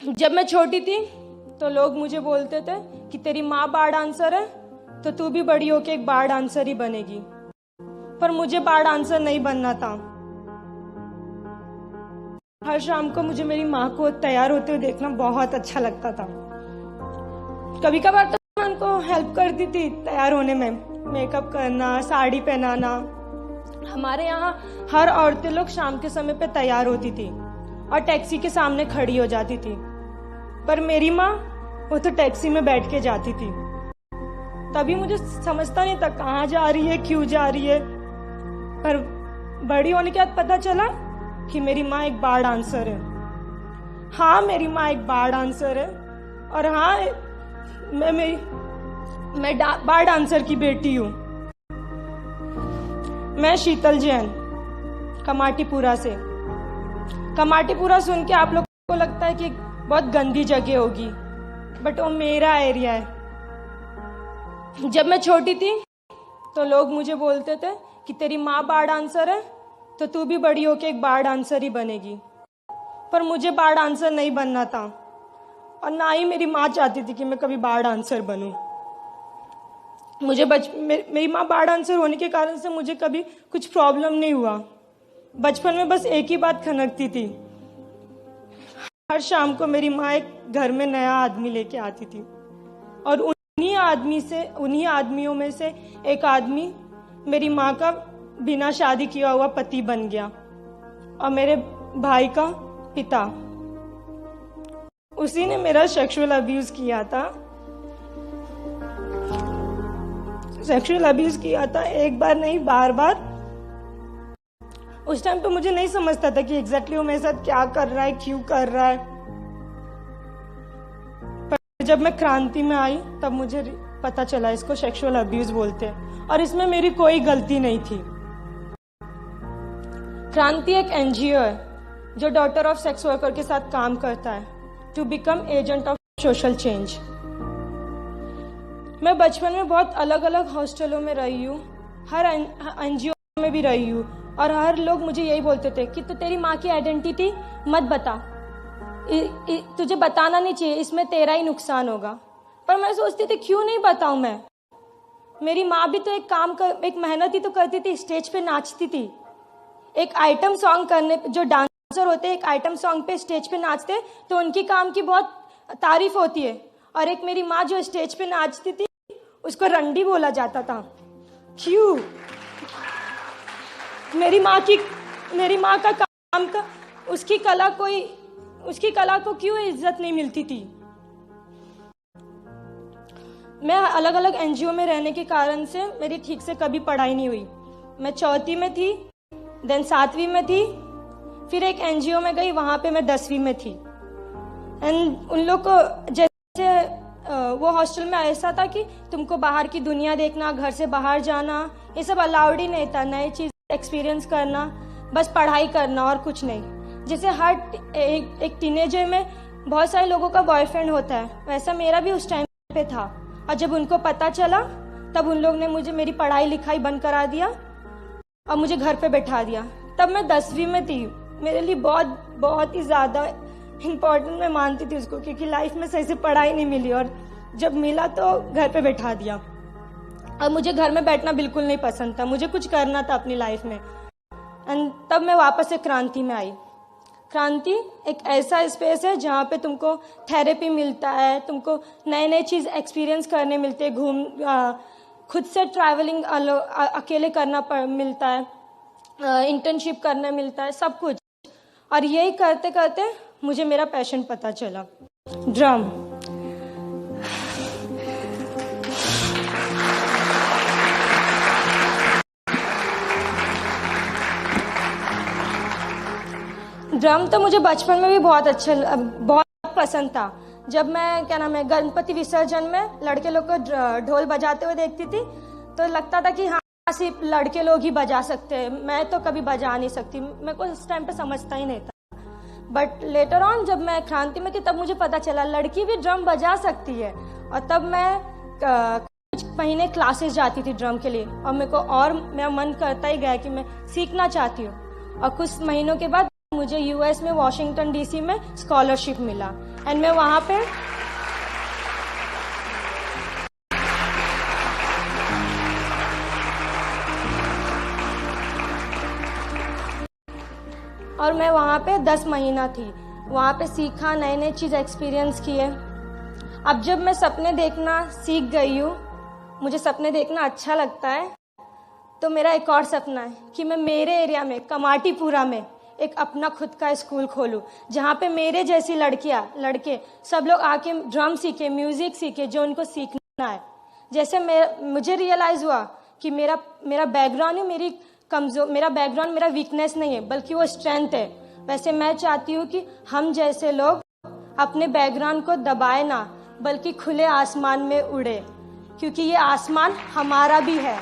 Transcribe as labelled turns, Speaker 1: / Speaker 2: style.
Speaker 1: जब मैं छोटी थी तो लोग मुझे बोलते थे कि तेरी माँ बार डांसर है तो तू भी बड़ी होके एक बार डांसर ही बनेगी, पर मुझे बार डांसर नहीं बनना था। हर शाम को मुझे मेरी माँ को तैयार होते हुए देखना बहुत अच्छा लगता था। कभी कभार तो मैं उनको हेल्प करती थी तैयार होने में, मेकअप करना, साड़ी पहनाना। हमारे यहाँ हर औरतें लोग शाम के समय पे तैयार होती थी और टैक्सी के सामने खड़ी हो जाती थी, पर मेरी माँ वो तो टैक्सी में बैठ के जाती थी। तभी मुझे समझता नहीं था कहाँ जा रही है, क्यों जा रही है, पर बड़ी होने के बाद पता चला कि मेरी माँ एक बार डांसर है। हाँ, मेरी माँ एक बार डांसर है और हाँ, मैं बार डांसर की बेटी हूँ। मैं शीतल जैन, कमाटीपुरा से। कमाटीपुरा सुन के आप लोग को लगता है कि बहुत गंदी जगह होगी, बट वो मेरा एरिया है। जब मैं छोटी थी तो लोग मुझे बोलते थे कि तेरी माँ बार डांसर है तो तू भी बड़ी होके एक बार डांसर ही बनेगी, पर मुझे बार डांसर नहीं बनना था और ना ही मेरी माँ चाहती थी कि मैं कभी बार डांसर बनूं। मेरी माँ बार डांसर होने के कारण से मुझे कभी कुछ प्रॉब्लम नहीं हुआ। बचपन में बस एक ही बात खनकती थी, हर शाम को मेरी माँ एक घर में नया आदमी लेके आती थी और उन्हीं आदमियों में से एक आदमी मेरी माँ का बिना शादी किया हुआ पति बन गया और मेरे भाई का पिता। उसी ने मेरा सेक्सुअल अब्यूज किया था। एक बार नहीं, बार बार। उस टाइम पे मुझे नहीं समझता था कि एग्जैक्टली वो मेरे साथ क्या कर रहा है, क्यों कर रहा है। पर जब मैं क्रांति में आई तब मुझे पता चला इसको सेक्सुअल अब्यूज बोलते हैं और इसमें मेरी कोई गलती नहीं थी। क्रांति एक एनजीओ है जो डॉटर ऑफ सेक्स वर्कर के साथ काम करता है to become agent of social change. मैं बचपन में बहुत अलग अलग हॉस्टलों में रही हूँ, हर एनजीओ में भी रही हूँ और हर लोग मुझे यही बोलते थे कि तो तेरी माँ की आइडेंटिटी मत बता, तुझे बताना नहीं चाहिए, इसमें तेरा ही नुकसान होगा। पर मैं सोचती थी क्यों नहीं बताऊं मैं। मेरी माँ भी तो एक मेहनत ही तो करती थी, स्टेज पे नाचती थी। एक आइटम सॉन्ग करने, जो डांसर होते हैं एक आइटम सॉन्ग पे स्टेज पे नाचते तो उनकी काम की बहुत तारीफ होती है, और एक मेरी माँ जो स्टेज पे नाचती थी उसको रंडी बोला जाता था। क्यों? मेरी माँ का काम का उसकी कला को क्यों इज्जत नहीं मिलती थी। मैं अलग अलग एनजीओ में रहने के कारण से मेरी ठीक से कभी पढ़ाई नहीं हुई। मैं चौथी में थी, देन 7वीं में थी, फिर एक एनजीओ में गई, वहां पे मैं 10वीं में थी। एंड उन लोग को जैसे वो हॉस्टल में ऐसा था कि तुमको बाहर की दुनिया देखना, घर से बाहर जाना, ये सब अलाउड ही नहीं था। नई चीज एक्सपीरियंस करना, बस पढ़ाई करना और कुछ नहीं। जैसे हर एक टीनेजर में बहुत सारे लोगों का बॉयफ्रेंड होता है, वैसा मेरा भी उस टाइम पे था। और जब उनको पता चला तब उन लोग ने मेरी पढ़ाई लिखाई बंद करा दिया और मुझे घर पे बैठा दिया। तब मैं 10वीं में थी। मेरे लिए बहुत बहुत ही ज्यादा इम्पोर्टेंट मैं मानती थी उसको, क्योंकि लाइफ में सही से पढ़ाई नहीं मिली और जब मिला तो घर पे बैठा दिया। और मुझे घर में बैठना बिल्कुल नहीं पसंद था, मुझे कुछ करना था अपनी लाइफ में। एंड तब मैं वापस से क्रांति में आई। क्रांति एक ऐसा स्पेस है जहाँ पे तुमको थेरेपी मिलता है, तुमको नए नए चीज़ एक्सपीरियंस करने मिलते हैं, खुद से ट्रैवलिंग अकेले करना मिलता है, इंटर्नशिप करना मिलता है, सब कुछ। और यही करते करते मुझे मेरा पैशन पता चला, ड्रम। ड्रम तो मुझे बचपन में भी बहुत पसंद था। जब मैं गणपति विसर्जन में लड़के लोग को ढोल बजाते हुए देखती थी तो लगता था कि हाँ, सिर्फ लड़के लोग ही बजा सकते हैं, मैं तो कभी बजा नहीं सकती। मेरे को उस टाइम पे समझता ही नहीं था। बट लेटर ऑन जब मैं क्रांति में थी तब मुझे पता चला लड़की भी ड्रम बजा सकती है। और तब मैं कुछ महीने क्लासेस जाती थी ड्रम के लिए और मेरा मन करता ही गया कि मैं सीखना चाहती हूँ। और कुछ महीनों के बाद मुझे यूएस में वॉशिंगटन डीसी में स्कॉलरशिप मिला एंड मैं वहाँ पे और मैं वहाँ पे 10 महीना थी। वहाँ पे सीखा, नए नए चीज़ एक्सपीरियंस किए। अब जब मैं सपने देखना सीख गई हूँ, मुझे सपने देखना अच्छा लगता है, तो मेरा एक और सपना है कि मैं मेरे एरिया में कमाटीपुरा में एक अपना खुद का स्कूल खोलूँ, जहाँ पे मेरे जैसी लड़कियाँ लड़के सब लोग आके ड्रम सीखे, म्यूज़िक सीखे, जो उनको सीखना है। जैसे मुझे रियलाइज़ हुआ कि मेरा बैकग्राउंड है, मेरा बैकग्राउंड मेरा वीकनेस नहीं है, बल्कि वो स्ट्रेंथ है। वैसे मैं चाहती हूँ कि हम जैसे लोग अपने बैकग्राउंड को दबाए ना, बल्कि खुले आसमान में उड़े, क्योंकि ये आसमान हमारा भी है।